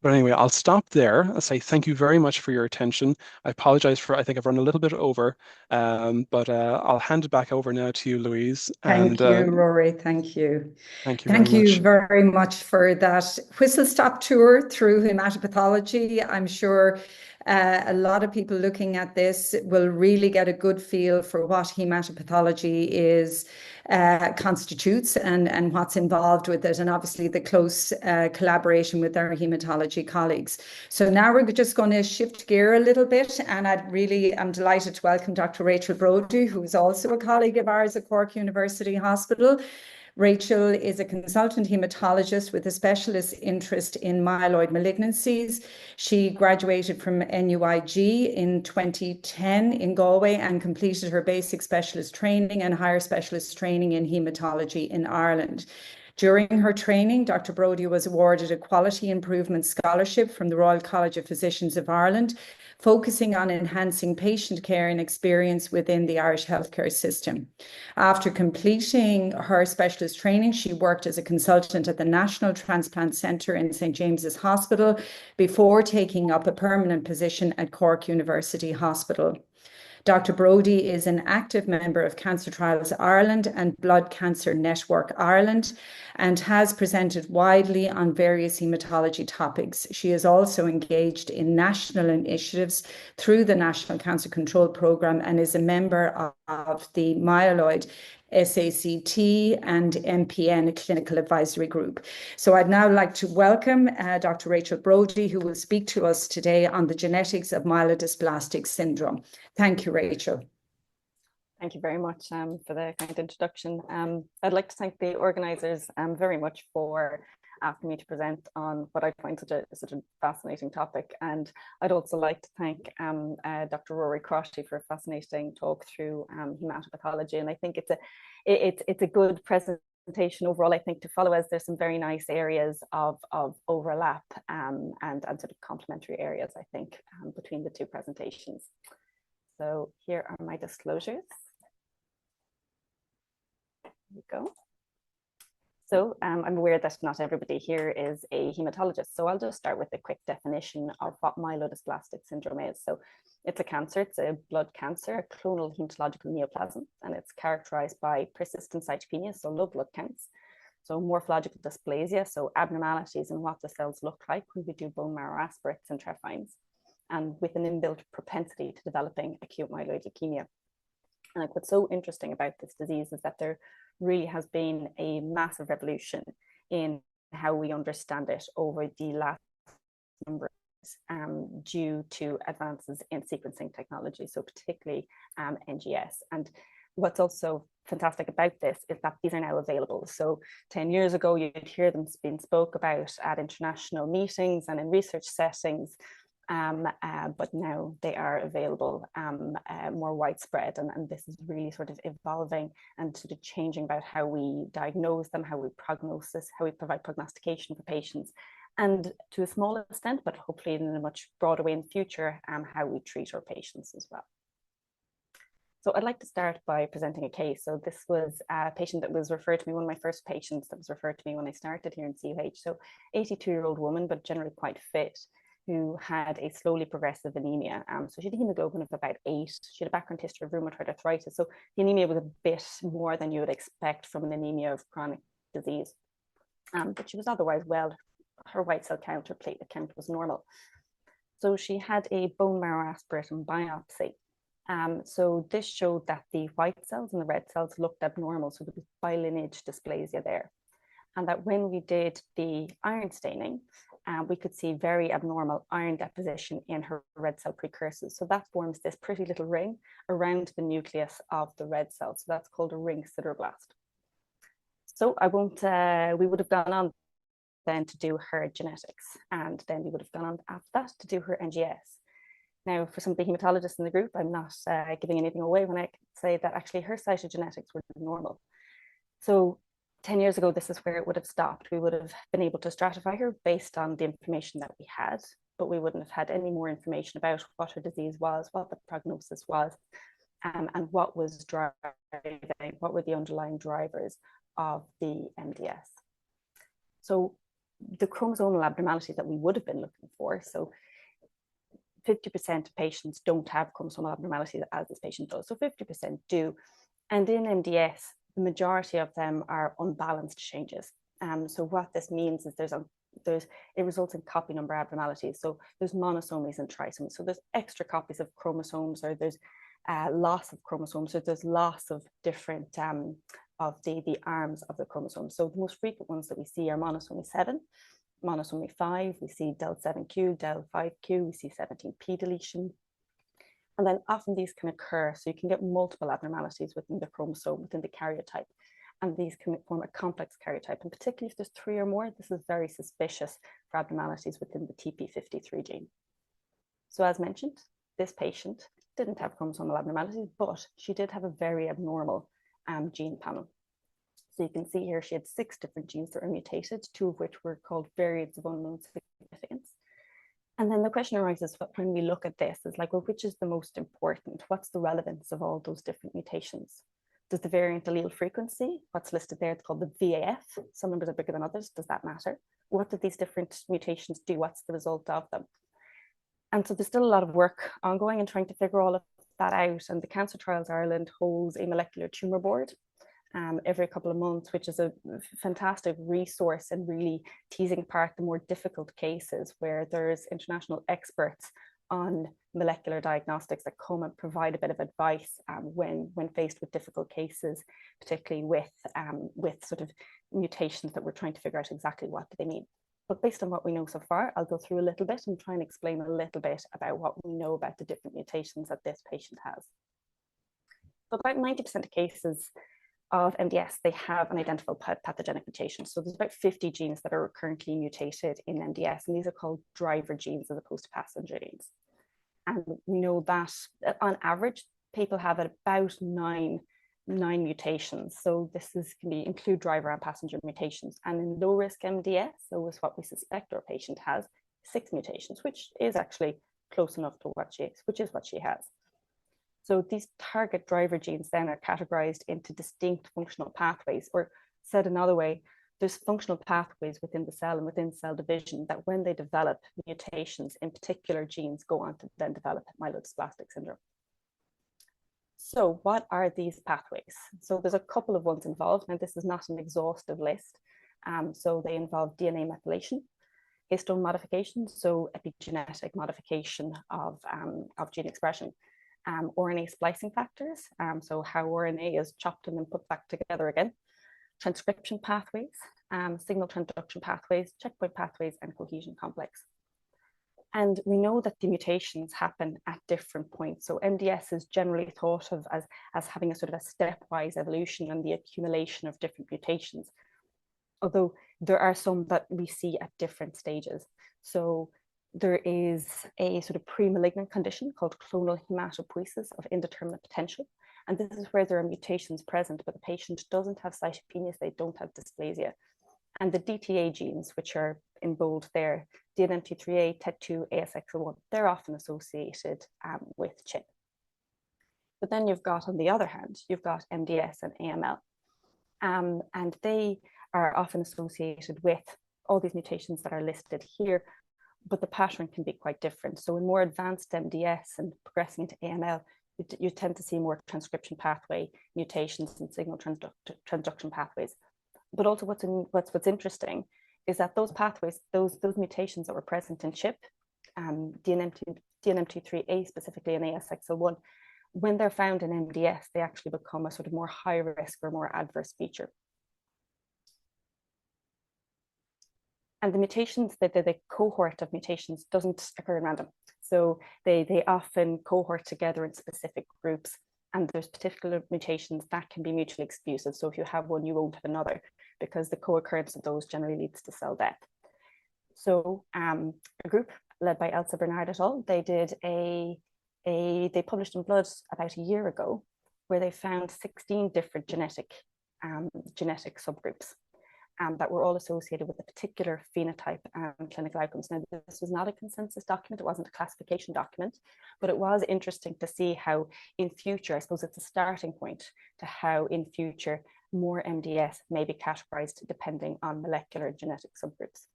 But anyway, I'll stop there. I'll say thank you very much for your attention. I apologize for, I think I've run a little bit over, but I'll hand it back over now to you, Louise. Thank you, Rory. Thank you. Thank you very much. Thank you very much for that whistle-stop tour through hematopathology. I'm sure a lot of people looking at this will really get a good feel for what hematopathology is, constitutes, and what's involved with it, and obviously the close collaboration with our hematology colleagues. So now we're just going to shift gear a little bit, and I'm delighted to welcome Dr. Rachel Brodie, who is also a colleague of ours at Cork University Hospital. Rachel is a consultant hematologist with a specialist interest in myeloid malignancies. She graduated from NUIG in 2010 in Galway and completed her basic specialist training and higher specialist training in hematology in Ireland. During her training, Dr. Brodie was awarded a Quality Improvement Scholarship from the Royal College of Physicians of Ireland, focusing on enhancing patient care and experience within the Irish healthcare system. After completing her specialist training, she worked as a consultant at the National Transplant Centre in St. James's Hospital before taking up a permanent position at Cork University Hospital. Dr. Brodie is an active member of Cancer Trials Ireland and Blood Cancer Network Ireland, and has presented widely on various hematology topics. She is also engaged in national initiatives through the National Cancer Control Programme and is a member of the Myeloid SACT and MPN Clinical Advisory Group. So I'd now like to welcome Dr. Rachel Brodie, who will speak to us today on the genetics of myelodysplastic syndrome. Thank you, Rachel. Thank you very much for the kind introduction. I'd like to thank the organisers very much for asking me to present on what I find such a fascinating topic. And I'd also like to thank Dr. Rory Crottie for a fascinating talk through hematopathology. And I think it's a good presentation overall, I think, to follow, as there's some very nice areas of overlap and sort of complementary areas, I think, between the two presentations. So here are my disclosures. There we go. So I'm aware that not everybody here is a hematologist, so I'll just start with a quick definition of what myelodysplastic syndrome is. So it's a cancer, it's a blood cancer, a clonal hematological neoplasm, and it's characterized by persistent cytopenia, so low blood counts, so morphological dysplasia, so abnormalities in what the cells look like when we do bone marrow aspirates and trephines, and with an inbuilt propensity to developing acute myeloid leukemia. And like, what's so interesting about this disease is that there really has been a massive revolution in how we understand it over the last number of years, due to advances in sequencing technology, so particularly NGS. And what's also fantastic about this is that these are now available. So 10 years ago, you'd hear them being spoke about at international meetings and in research settings, but now they are available more widespread, and this is really sort of evolving and sort of changing about how we diagnose them, how we prognosis, how we provide prognostication for patients, and to a small extent, but hopefully in a much broader way in the future, how we treat our patients as well. So I'd like to start by presenting a case. So this was a patient that was referred to me, one of my first patients that was referred to me when I started here in CUH. So 82-year-old woman, but generally quite fit, who had a slowly progressive anemia. So she had a hemoglobin of about 8. She had a background history of rheumatoid arthritis. So the anemia was a bit more than you would expect from an anemia of chronic disease. But she was otherwise well. Her white cell count, her platelet count was normal. So she had a bone marrow aspirate and biopsy. So this showed that the white cells and the red cells looked abnormal. So there was bilineage dysplasia there. And that when we did the iron staining, we could see very abnormal iron deposition in her red cell precursors. So that forms this pretty little ring around the nucleus of the red cell. So that's called a ring sideroblast. So I won't, we would have gone on then to do her genetics, and then we would have gone on after that to do her NGS. Now, for some of the hematologists in the group, I'm not giving anything away when I say that actually her cytogenetics were normal. So 10 years ago, this is where it would have stopped. We would have been able to stratify her based on the information that we had, but we wouldn't have had any more information about what her disease was, what the prognosis was, and what was driving, what were the underlying drivers of the MDS. So the chromosomal abnormalities that we would have been looking for, so 50% of patients don't have chromosomal abnormalities as this patient does, so 50% do. And in MDS, the majority of them are unbalanced changes. So what this means is it results in copy number abnormalities. So there's monosomies and trisomies. So there's extra copies of chromosomes, or there's loss of chromosomes, so there's loss of different of the arms of the chromosomes. So the most frequent ones that we see are monosomy 7, monosomy 5, we see del7q, del5q, we see 17p deletion. And then often these can occur, so you can get multiple abnormalities within the chromosome, within the karyotype, and these can form a complex karyotype. And particularly if there's 3 or more, this is very suspicious for abnormalities within the TP53 gene. So as mentioned, this patient didn't have chromosomal abnormalities, but she did have a very abnormal gene panel. So you can see here she had 6 different genes that were mutated, 2 of which were called variants of unknown significance. And then the question arises when we look at this is like, well, which is the most important? What's the relevance of all those different mutations? Does the variant allele frequency, what's listed there, it's called the VAF, some numbers are bigger than others, does that matter? What do these different mutations do? What's the result of them? And so there's still a lot of work ongoing in trying to figure all of that out. And the Cancer Trials Ireland holds a molecular tumour board every couple of months, which is a fantastic resource in really teasing apart the more difficult cases where there's international experts on molecular diagnostics that come and provide a bit of advice when faced with difficult cases, particularly with sort of mutations that we're trying to figure out exactly what do they mean. But based on what we know so far, I'll go through a little bit and try and explain a little bit about what we know about the different mutations that this patient has. So about 90% of cases of MDS, they have an identifiable pathogenic mutation. So there's about 50 genes that are currently mutated in MDS, and these are called driver genes as opposed to passenger genes. And we know that on average, people have about nine mutations. So this can include driver and passenger mutations. And in low risk MDS, so is what we suspect our patient has, 6 mutations, which is actually close enough to what she has. So these target driver genes then are categorized into distinct functional pathways, or said another way, there's functional pathways within the cell and within cell division that when they develop mutations in particular genes go on to then develop myelodysplastic syndrome. So what are these pathways? So there's a couple of ones involved, and this is not an exhaustive list. So they involve DNA methylation, histone modification, so epigenetic modification of gene expression, RNA splicing factors, so how RNA is chopped and then put back together again, transcription pathways, signal transduction pathways, checkpoint pathways, and cohesion complex. And we know that the mutations happen at different points. So MDS is generally thought of as having a sort of a stepwise evolution and the accumulation of different mutations, although there are some that we see at different stages. So there is a sort of pre-malignant condition called clonal hematopoiesis of indeterminate potential. And this is where there are mutations present, but the patient doesn't have cytopenias, they don't have dysplasia. And the DTA genes, which are in bold there, DNMT3A, TET2, ASXL1, they're often associated with CHIP. But then you've got, on the other hand, you've got MDS and AML. And they are often associated with all these mutations that are listed here, but the pattern can be quite different. So in more advanced MDS and progressing into AML, you tend to see more transcription pathway mutations and signal transduction pathways. But also what's interesting is that those pathways, those mutations that were present in CHIP, DNMT3A specifically and ASXL1, when they're found in MDS, they actually become a sort of more high risk or more adverse feature. And the mutations, the cohort of mutations doesn't occur in random. So they often cohort together in specific groups, and there's particular mutations that can be mutually exclusive. So if you have one, you won't have another, because the co-occurrence of those generally leads to cell death. So a group led by Elsa Bernard et al., they published in Blood about a year ago, where they found 16 different genetic subgroups that were all associated with a particular phenotype and clinical outcomes. Now, this was not a consensus document, it wasn't a classification document, but it was interesting to see how in future, I suppose it's a starting point to how in future more MDS may be categorized depending on molecular genetic subgroups.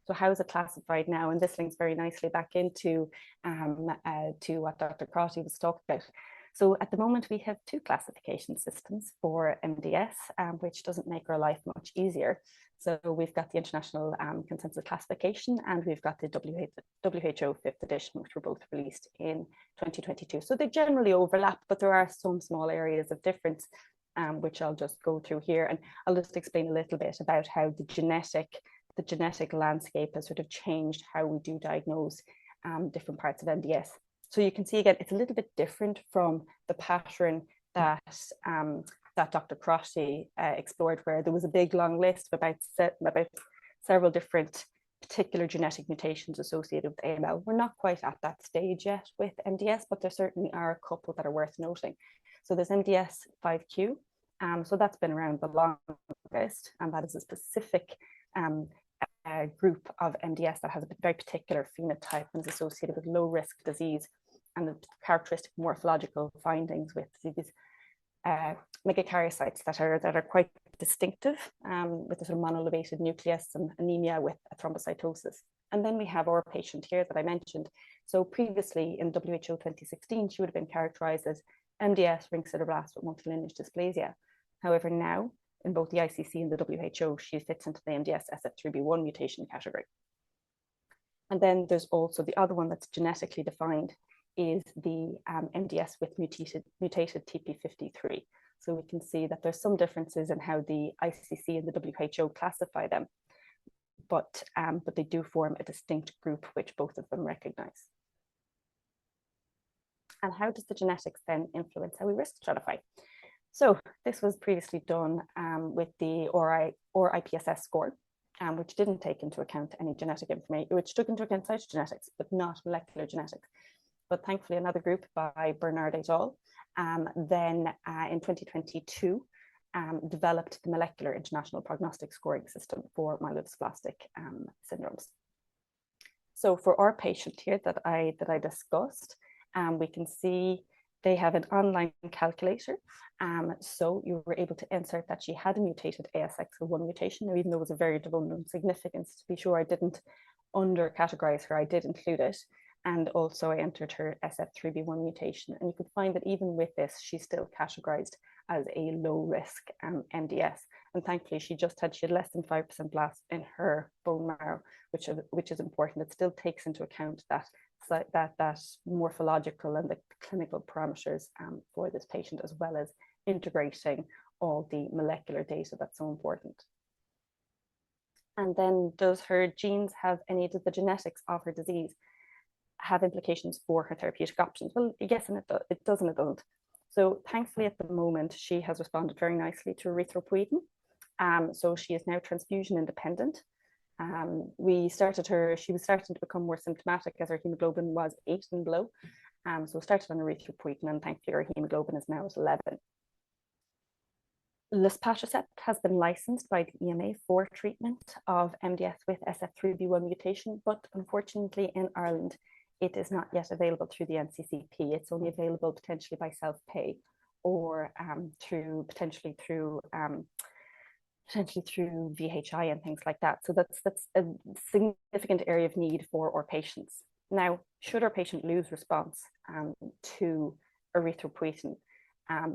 So how is it classified now? And this links very nicely back into to what Dr. Crotty was talking about. So at the moment, we have two classification systems for MDS, which doesn't make our life much easier. So we've got the International Consensus Classification, and we've got the WHO 5th edition, which were both released in 2022. So they generally overlap, but there are some small areas of difference, which I'll just go through here. And I'll just explain a little bit about how the genetic landscape has sort of changed how we do diagnose different parts of MDS. So you can see again, it's a little bit different from the pattern that Dr. Crotty explored, where there was a big long list of about several different particular genetic mutations associated with AML. We're not quite at that stage yet with MDS, but there certainly are a couple that are worth noting. So there's MDS 5Q, so that's been around the longest, and that is a specific group of MDS that has a very particular phenotype and is associated with low risk disease and the characteristic morphological findings with these megakaryocytes that are quite distinctive, with a sort of monolevated nucleus and anemia with a thrombocytosis. And then we have our patient here that I mentioned. So previously in WHO 2016, she would have been characterized as MDS ring sideroblast with multilineage dysplasia. However, now in both the ICC and the WHO, she fits into the MDS SF3B1 mutation category. And then there's also the other one that's genetically defined is the MDS with mutated TP53. So we can see that there's some differences in how the ICC and the WHO classify them, but they do form a distinct group which both of them recognize. And how does the genetics then influence how we risk stratify? So this was previously done with the IPSS score, which didn't take into account any genetic information, which took into account cytogenetics, but not molecular genetics. But thankfully, another group by Bernard et al. Then in 2022 developed the molecular international prognostic scoring system for myelodysplastic syndromes. So for our patient here that I discussed, we can see They have an online calculator. So you were able to insert that she had a mutated ASXL1 mutation. Now, even though it was a variant of unknown significance, to be sure I didn't under-categorize her, I did include it. And also I entered her SF3B1 mutation. And you could find that even with this, she's still categorized as a low-risk MDS. And thankfully, she had less than 5% blast in her bone marrow, which is important. It still takes into account that morphological and the clinical parameters for this patient, as well as integrating all the molecular data that's so important. And then, does her genes have any, does the genetics of her disease have implications for her therapeutic options? Well, yes, and it does and it doesn't. So thankfully at the moment, she has responded very nicely to erythropoietin. So she is now transfusion independent. She was starting to become more symptomatic as her hemoglobin was 8 and below. So started on erythropoietin, and thankfully her hemoglobin is now at 11. Luspatercept has been licensed by the EMA for treatment of MDS with SF3B1 mutation, but unfortunately in Ireland, it is not yet available through the NCCP. It's only available potentially by self-pay or potentially through VHI and things like that. So that's a significant area of need for our patients. Now, should our patient lose response to erythropoietin,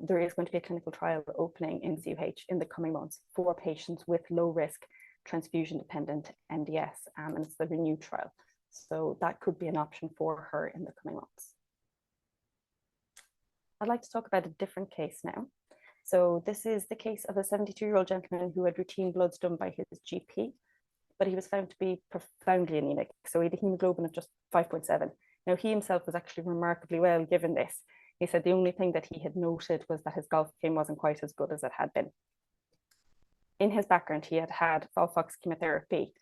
there is going to be a clinical trial opening in CUH in the coming months for patients with low-risk transfusion-dependent MDS, and it's the RENEW trial. So that could be an option for her in the coming months. I'd like to talk about a different case now. So this is the case of a 72-year-old gentleman who had routine bloods done by his GP, but he was found to be profoundly anemic. So he had a hemoglobin of just 5.7. Now, he himself was actually remarkably well given this. He said the only thing that he had noted was that his golf game wasn't quite as good as it had been. In his background, he had had FOLFOX chemotherapy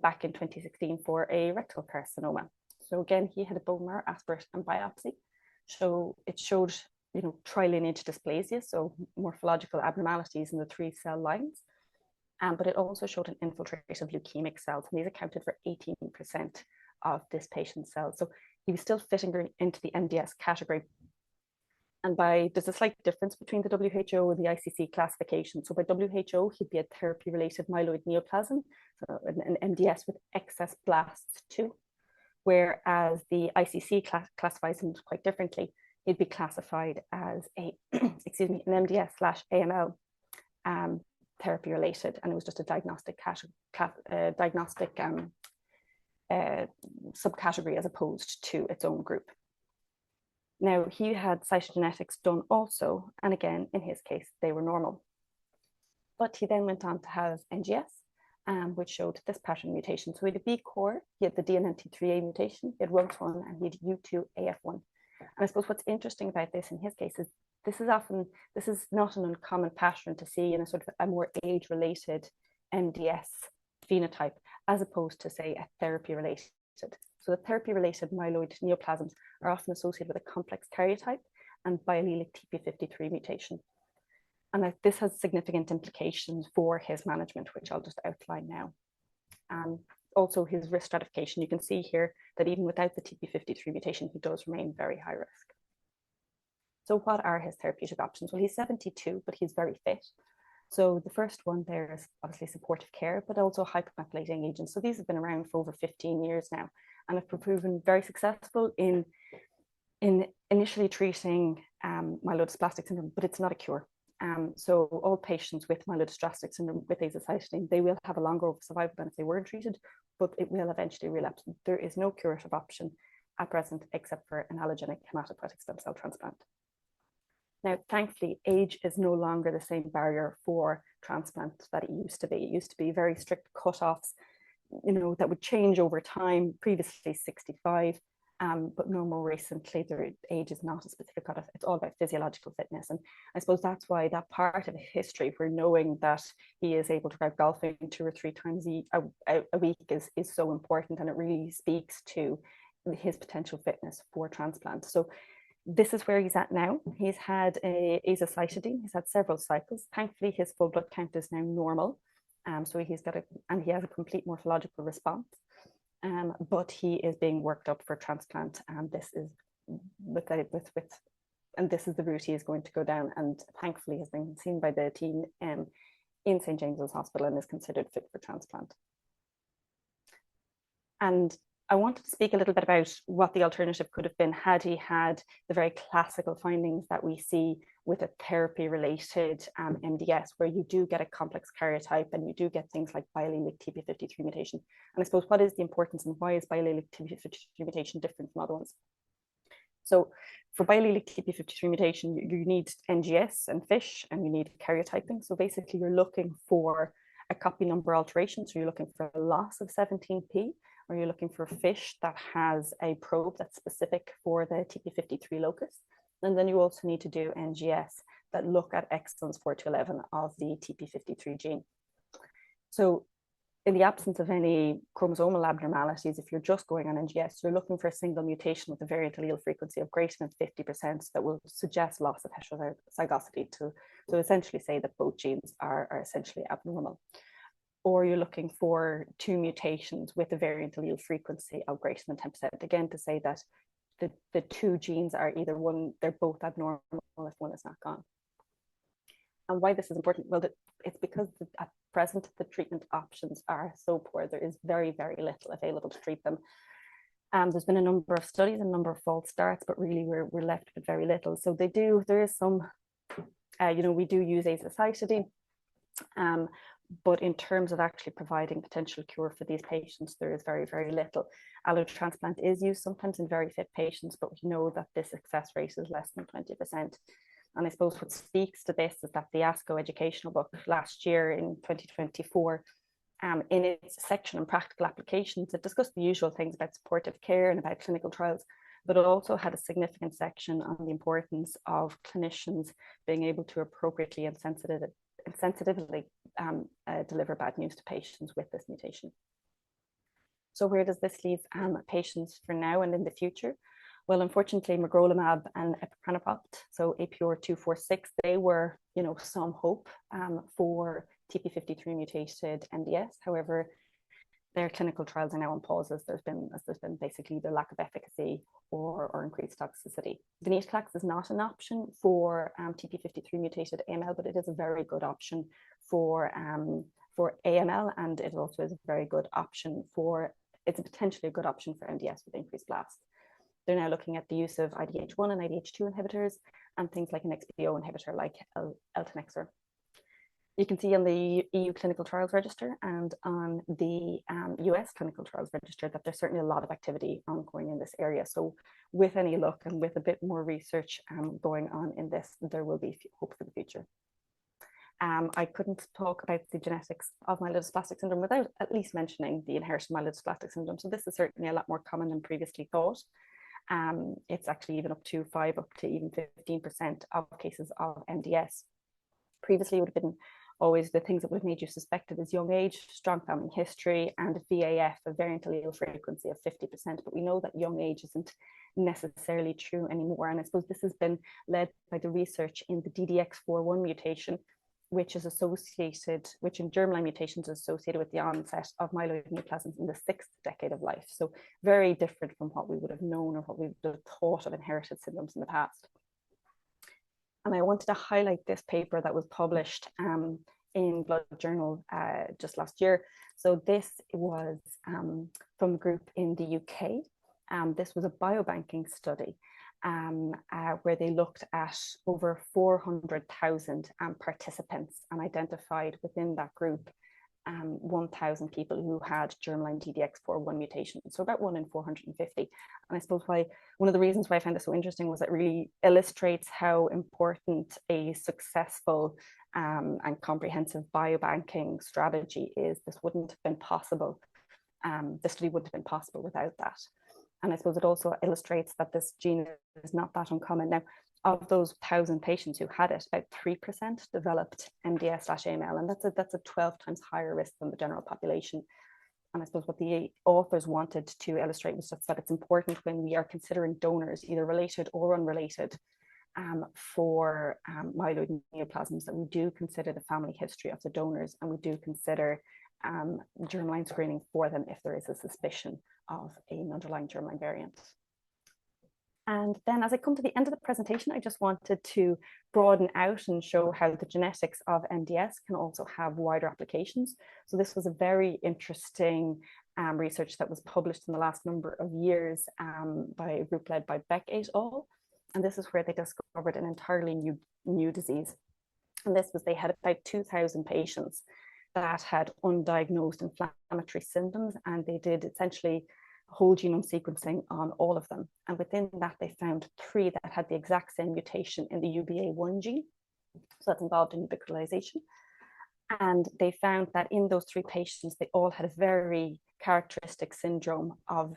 back in 2016 for a rectal carcinoma. So again, he had a bone marrow aspirate and biopsy. So it showed, trilineage dysplasia, so morphological abnormalities in the 3 cell lines. But it also showed an infiltrative leukemic cells, and these accounted for 18% of this patient's cells. So he was still fitting into the MDS category. And there's a slight difference between the WHO and the ICC classification. So by WHO, he'd be a therapy-related myeloid neoplasm, so an MDS with excess blasts too. Whereas the ICC classifies him quite differently. He'd be classified as an MDS/AML therapy-related, and it was just a diagnostic subcategory as opposed to its own group. Now, he had cytogenetics done also, and again, in his case, they were normal. But he then went on to have NGS, which showed this pattern mutation. So he had a B core, he had the DNMT3A mutation, he had RUNX1, and he had U2AF1. And I suppose what's interesting about this in his case is this is not an uncommon pattern to see in a sort of a more age-related MDS phenotype, as opposed to, say, a therapy-related. So the therapy-related myeloid neoplasms are often associated with a complex karyotype and biallelic TP53 mutation. And this has significant implications for his management, which I'll just outline now. Also, his risk stratification, you can see here that even without the TP53 mutation, he does remain very high risk. So what are his therapeutic options? Well, he's 72, but he's very fit. So the first one there is obviously supportive care, but also hypomethylating agents. So these have been around for over 15 years now and have proven very successful in initially treating myelodysplastic syndrome, but it's not a cure. So all patients with myelodysplastic syndrome with azacitidine, they will have a longer survival than if they weren't treated, but it will eventually relapse. There is no curative option at present except for an allogeneic hematopoietic stem cell transplant. Now, thankfully, age is no longer the same barrier for transplant that it used to be. It used to be very strict cutoffs, that would change over time, previously 65, but no more recently, their age is not a specific cutoff. It's all about physiological fitness. And I suppose that's why that part of history, where knowing that he is able to go golfing 2 or 3 times a week is so important, and it really speaks to his potential fitness for transplant. So this is where he's at now. He's had azacitidine. He's had several cycles. Thankfully, his full blood count is now normal. So he has a complete morphological response. But he is being worked up for transplant, and this is with and this is the route he is going to go down, and thankfully has been seen by the team in St. James's Hospital and is considered fit for transplant. And I wanted to speak a little bit about what the alternative could have been had he had the very classical findings that we see with a therapy-related MDS, where you do get a complex karyotype and you do get things like biallelic TP53 mutation. And I suppose, what is the importance, and why is biallelic TP53 mutation different from other ones? So for biallelic TP53 mutation, you need NGS and FISH, and you need karyotyping. So basically you're looking for a copy number alteration. So you're looking for a loss of 17p, or you're looking for FISH that has a probe that's specific for the TP53 locus. And then you also need to do NGS that look at exons 4 to 11 of the TP53 gene. So in the absence of any chromosomal abnormalities, if you're just going on NGS, you're looking for a single mutation with a variant allele frequency of greater than 50% that will suggest loss of heterozygosity to essentially say that both genes are essentially abnormal. Or you're looking for 2 mutations with a variant allele frequency of greater than 10%, again to say that the 2 genes are either they're both abnormal if one is not gone. And why this is important? Well, it's because at present the treatment options are so poor. There is very, very little available to treat them. There's been a number of studies, a number of false starts, but really we're left with very little. So there is some, we do use azacitidine, but in terms of actually providing potential cure for these patients, there is very, very little. Allotransplant is used sometimes in very fit patients, but we know that the success rate is less than 20%. And I suppose what speaks to this is that the ASCO educational book last year in 2024, in its section on practical applications, it discussed the usual things about supportive care and about clinical trials, but it also had a significant section on the importance of clinicians being able to appropriately and sensitively deliver bad news to patients with this mutation. So where does this leave patients for now and in the future? Well, unfortunately, magrolimab and epiprenopot, so APR-246, they were, some hope for TP53 mutated MDS. However, their clinical trials are now on pause as there's been basically the lack of efficacy or increased toxicity. Venetoclax is not an option for TP53 mutated AML, but it is a very good option for AML, and it also is a very good option it's potentially a good option for MDS with increased blast. They're now looking at the use of IDH1 and IDH2 inhibitors and things like an XPO inhibitor like eltanexor. You can see on the EU Clinical Trials Register and on the US Clinical Trials Register that there's certainly a lot of activity ongoing in this area. So with any luck and with a bit more research going on in this, there will be hope for the future. I couldn't talk about the genetics of myelodysplastic syndrome without at least mentioning the inherited myelodysplastic syndrome. So this is certainly a lot more common than previously thought. It's actually even up to 15% of cases of MDS. Previously, it would have been always the things that would have made you suspect it is young age, strong family history, and VAF, a variant allele frequency of 50%. But we know that young age isn't necessarily true anymore. And I suppose this has been led by the research in the DDX41 mutation, which in germline mutations is associated with the onset of myeloid neoplasms in the 6th decade of life. So very different from what we would have known or what we would have thought of inherited syndromes in the past. And I wanted to highlight this paper that was published in Blood Journal just last year. So this was from a group in the UK. This was a biobanking study where they looked at over 400,000 participants and identified within that group 1,000 people who had germline DDX41 mutation, so about 1 in 450. And I suppose one of the reasons why I found this so interesting was it really illustrates how important a successful and comprehensive biobanking strategy is. This wouldn't have been possible. This study wouldn't have been possible without that. And I suppose it also illustrates that this gene is not that uncommon. Now, of those 1,000 patients who had it, about 3% developed MDS/AML, and that's a 12 times higher risk than the general population. And I suppose what the authors wanted to illustrate was just that it's important when we are considering donors, either related or unrelated, for myeloid neoplasms, that we do consider the family history of the donors, and we do consider germline screening for them if there is a suspicion of an underlying germline variant. And then as I come to the end of the presentation, I just wanted to broaden out and show how the genetics of MDS can also have wider applications. So this was a very interesting research that was published in the last number of years by a group led by Beck et al. And this is where they discovered an entirely new disease. And this was, they had about 2,000 patients that had undiagnosed inflammatory symptoms, and they did essentially whole genome sequencing on all of them. And within that, they found 3 that had the exact same mutation in the UBA1 gene. So that's involved in ubiquitization. And they found that in those 3 patients, they all had a very characteristic syndrome of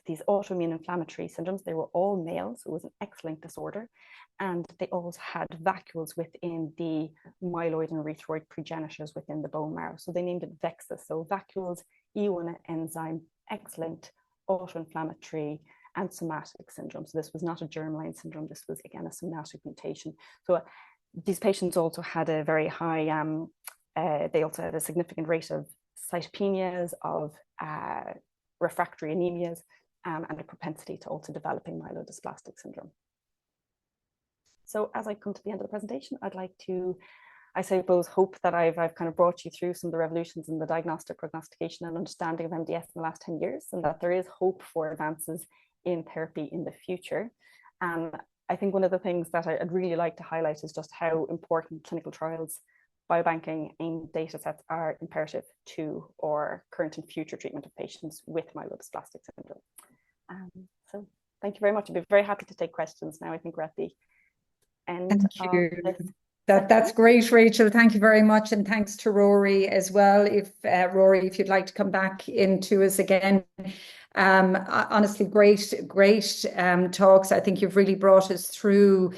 these autoimmune inflammatory syndromes. They were all males, so it was an X-linked disorder. And they all had vacuoles within the myeloid and erythroid progenitors within the bone marrow. So they named it VEXAS. So vacuoles, E1 enzyme, X-linked, autoinflammatory, and somatic syndrome. So this was not a germline syndrome. This was, again, a somatic mutation. So these patients also had a very high, they also had a significant rate of cytopenias, of refractory anemias, and a propensity to also developing myelodysplastic syndrome. So as I come to the end of the presentation, I'd like to, I suppose, hope that I've kind of brought you through some of the revolutions in the diagnostic, prognostication, and understanding of MDS in the last 10 years, and that there is hope for advances in therapy in the future. I think one of the things that I'd really like to highlight is just how important clinical trials, biobanking, and data sets are imperative to our current and future treatment of patients with myelodysplastic syndrome. So thank you very much. I'd be very happy to take questions now. I think we're at the end of this. That's great, Rachel. Thank you very much. And thanks to Rory as well. If Rory, if you'd like to come back into us again. Honestly, great talks. I think you've really brought us through,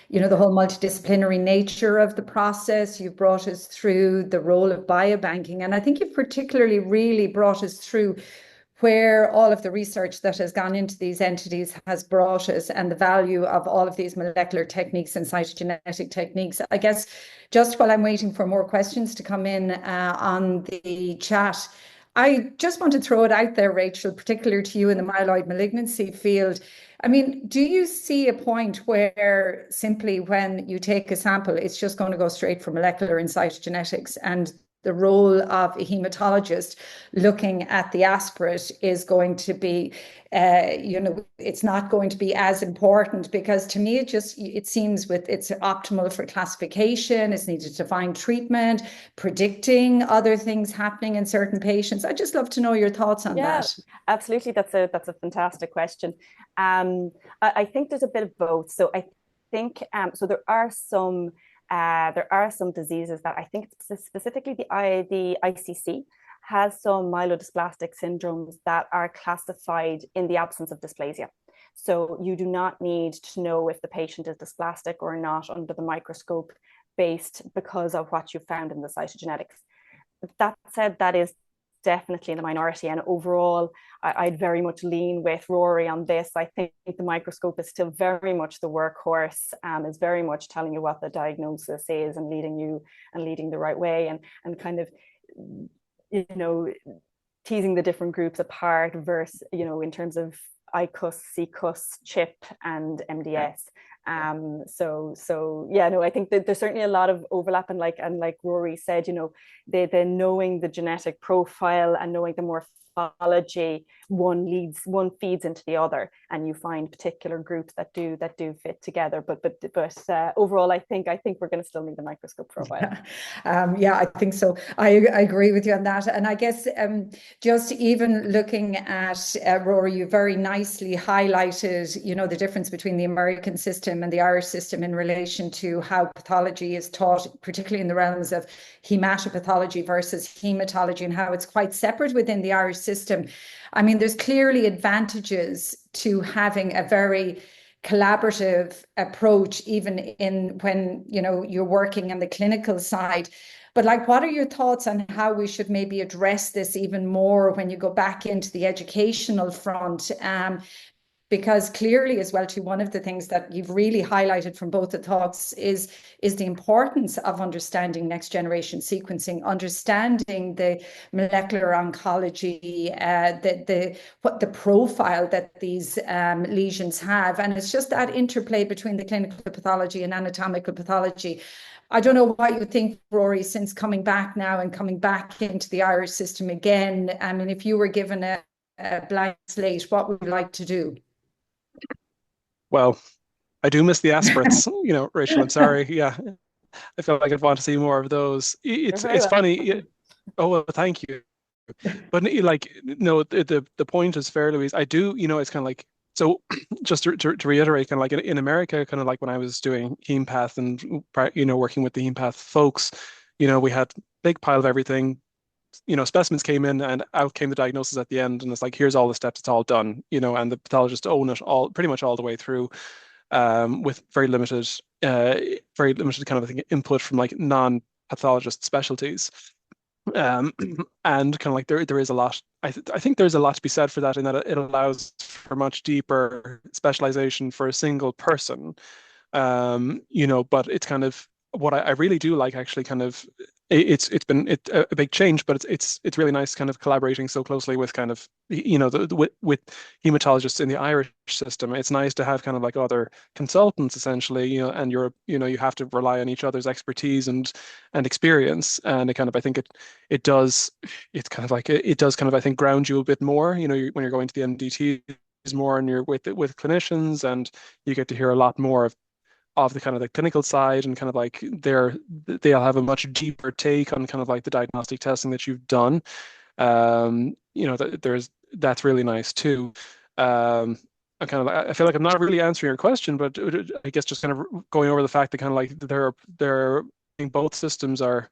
you know, the whole multidisciplinary nature of the process. You've brought us through the role of biobanking. And I think you've particularly really brought us through where all of the research that has gone into these entities has brought us, and the value of all of these molecular techniques and cytogenetic techniques. I guess just while I'm waiting for more questions to come in on the chat, I just want to throw it out there, Rachel, particularly to you in the myeloid malignancy field. I mean, do you see a point where simply when you take a sample, it's just going to go straight for molecular and cytogenetics, and the role of a hematologist looking at the aspirate is going to be, you know, it's not going to be as important? Because to me, it seems it's optimal for classification, it's needed to find treatment, predicting other things happening in certain patients. I'd just love to know your thoughts on that. Absolutely. That's a fantastic question. I think there's a bit of both. So I think, so there are some diseases that I think specifically the ICC has some myelodysplastic syndromes that are classified in the absence of dysplasia. So you do not need to know if the patient is dysplastic or not under the microscope because of what you found in the cytogenetics. That said, that is definitely in the minority, and overall I'd very much lean with Rory on this. I think the microscope is still very much the workhorse, is very much telling you what the diagnosis is and leading the right way, and kind of, you know, teasing the different groups apart versus, you know, in terms of ICUS, CCUS, CHIP, and MDS. So yeah, no, I think that there's certainly a lot of overlap, and like Rory said, you know, the knowing the genetic profile and knowing the morphology, one feeds into the other, and you find particular groups that do fit together. But overall, I think we're going to still need the microscope for a while. Yeah, I think so. I agree with you on that. And I guess just even looking at Rory, you very nicely highlighted, you know, the difference between the American system and the Irish system in relation to how pathology is taught, particularly in the realms of hematopathology versus hematology, and how it's quite separate within the Irish system. I mean, there's clearly advantages to having a very collaborative approach, even when, you know, you're working on the clinical side. But like, what are your thoughts on how we should maybe address this even more when you go back into the educational front? because clearly as well too, one of the things that you've really highlighted from both the talks is the importance of understanding next generation sequencing, understanding the molecular oncology, the profile that these lesions have. And it's just that interplay between the clinical pathology and anatomical pathology. I don't know what you think, Rory, since coming back now and coming back into the Irish system again. I mean, if you were given a blank slate, what would you like to do? Well, I do miss the aspirates, you know, Rachel, I'm sorry. Yeah, I feel like I'd want to see more of those. It's funny. Oh, well, thank you. But like, no, the point is fair, Louise. I do, you know, it's kind of like, so just to reiterate, kind of like in America, kind of like when I was doing hempath and, you know, working with the hempath folks, you know, we had big pile of everything, you know, specimens came in and out came the diagnosis at the end. And it's like, here's all the steps, it's all done, you know, and the pathologists own it all, pretty much all the way through, with very limited kind of, I think, input from like non-pathologist specialties. And kind of like there is a lot. I think there's a lot to be said for that, in that it allows for much deeper specialization for a single person. You know, but it's kind of what I really do like, actually, kind of it's been a big change, but it's really nice kind of collaborating so closely with kind of, you know, with hematologists in the Irish system. It's nice to have kind of like other consultants essentially, you know, and you have to rely on each other's expertise and experience, and it kind of, I think it does kind of, I think, ground you a bit more, you know, when you're going to the MDTs more and you're with clinicians, and you get to hear a lot more of the kind of the clinical side, and kind of like they'll have a much deeper take on kind of like the diagnostic testing that you've done. You know, that's really nice too. I feel like I'm not really answering your question, but I guess just kind of going over the fact that kind of like both systems have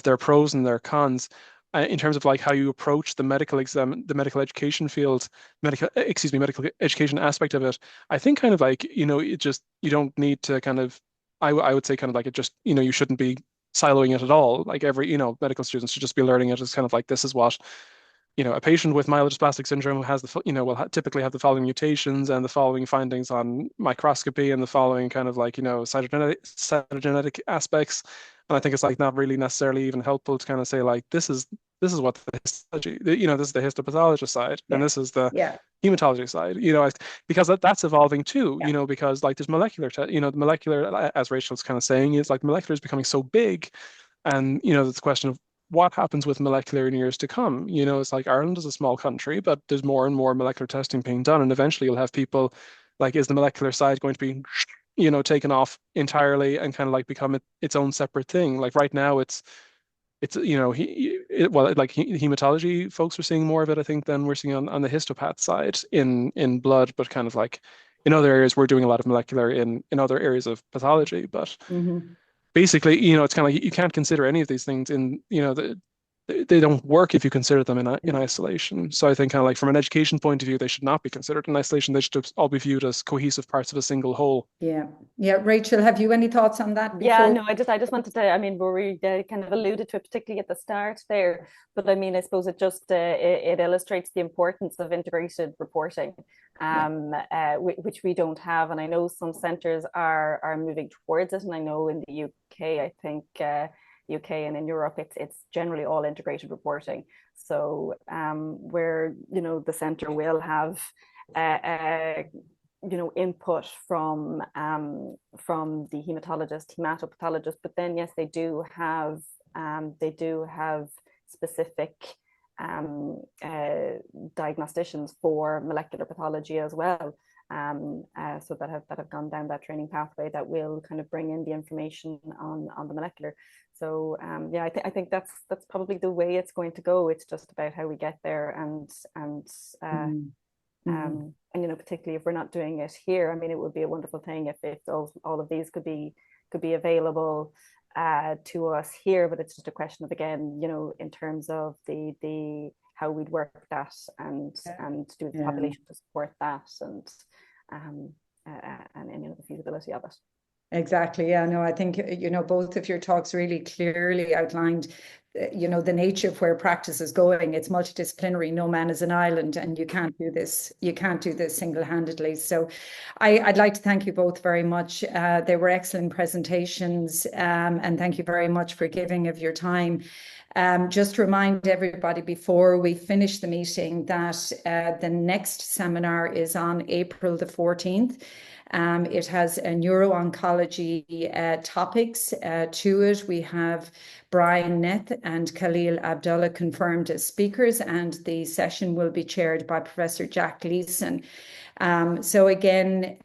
their pros and their cons. In terms of like how you approach the medical education field, medical education aspect of it, I think kind of like, you know, you don't need to kind of, I would say kind of like, it just, you know, you shouldn't be siloing it at all. Like you know, medical students should just be learning it as kind of like, this is what, you know, a patient with myelodysplastic syndrome has will typically have the following mutations and the following findings on microscopy and the following kind of like, you know, cytogenetic aspects. And I think it's like not really necessarily even helpful to kind of say like, this is what the histology, you know, this is the histopathologist side, and this is the hematology side, you know, because that's evolving too, you know, because like there's you know, the molecular, as Rachel's kind of saying, is like molecular is becoming so big, and you know, it's a question of what happens with molecular in years to come. You know, it's like Ireland is a small country, but there's more and more molecular testing being done, and eventually you'll have people like, is the molecular side going to be, you know, taken off entirely and kind of like become its own separate thing? Like right now, it's you know, hematology folks are seeing more of it, I think, than we're seeing on the histopath side in blood, but kind of like in other areas we're doing a lot of molecular in other areas of pathology, but basically, you know, it's kind of like you can't consider any of these things in, you know, they don't work if you consider them in isolation. So I think kind of like from an education point of view, they should not be considered in isolation. They should all be viewed as cohesive parts of a single whole. Yeah. Rachel, have you any thoughts on that before? Yeah, no, I just wanted to, I mean, Rory kind of alluded to it, particularly at the start there, but I mean, I suppose it just, it illustrates the importance of integrated reporting, which we don't have. And I know some centres are moving towards it. And I know in the UK, I think, UK and in Europe, it's generally all integrated reporting. So where, you know, the centre will have you know, input from the hematologist, hematopathologist, but then yes, they do have specific diagnosticians for molecular pathology as well. So that have gone down that training pathway that will kind of bring in the information on the molecular. So yeah, I think that's probably the way it's going to go. It's just about how we get there, and you know, particularly if we're not doing it here, I mean, it would be a wonderful thing if all of these could be available to us here. But it's just a question of, again, you know, in terms of the how we'd work that and do the population to support that, and you know, the feasibility of it. Exactly. Yeah, no, I think, you know, both of your talks really clearly outlined you know, the nature of where practice is going. It's multidisciplinary. No man is an island, and you can't do this. You can't do this single-handedly. So I'd like to thank you both very much. They were excellent presentations, and thank you very much for giving of your time. Just to remind everybody before we finish the meeting that the next seminar is on April the 14th. It has a neuro-oncology topics to it. We have Brian Neth and Khalil Abdullah confirmed as speakers, and the session will be chaired by Professor Jack Gleeson. So again,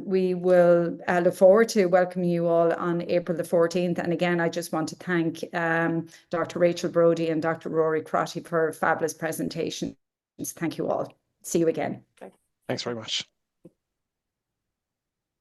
we will look forward to welcoming you all on April the 14th. And again, I just want to thank Dr. Rachel Brodie and Dr. Rory Crottie for fabulous presentations. Thank you all. See you again. Thanks very much.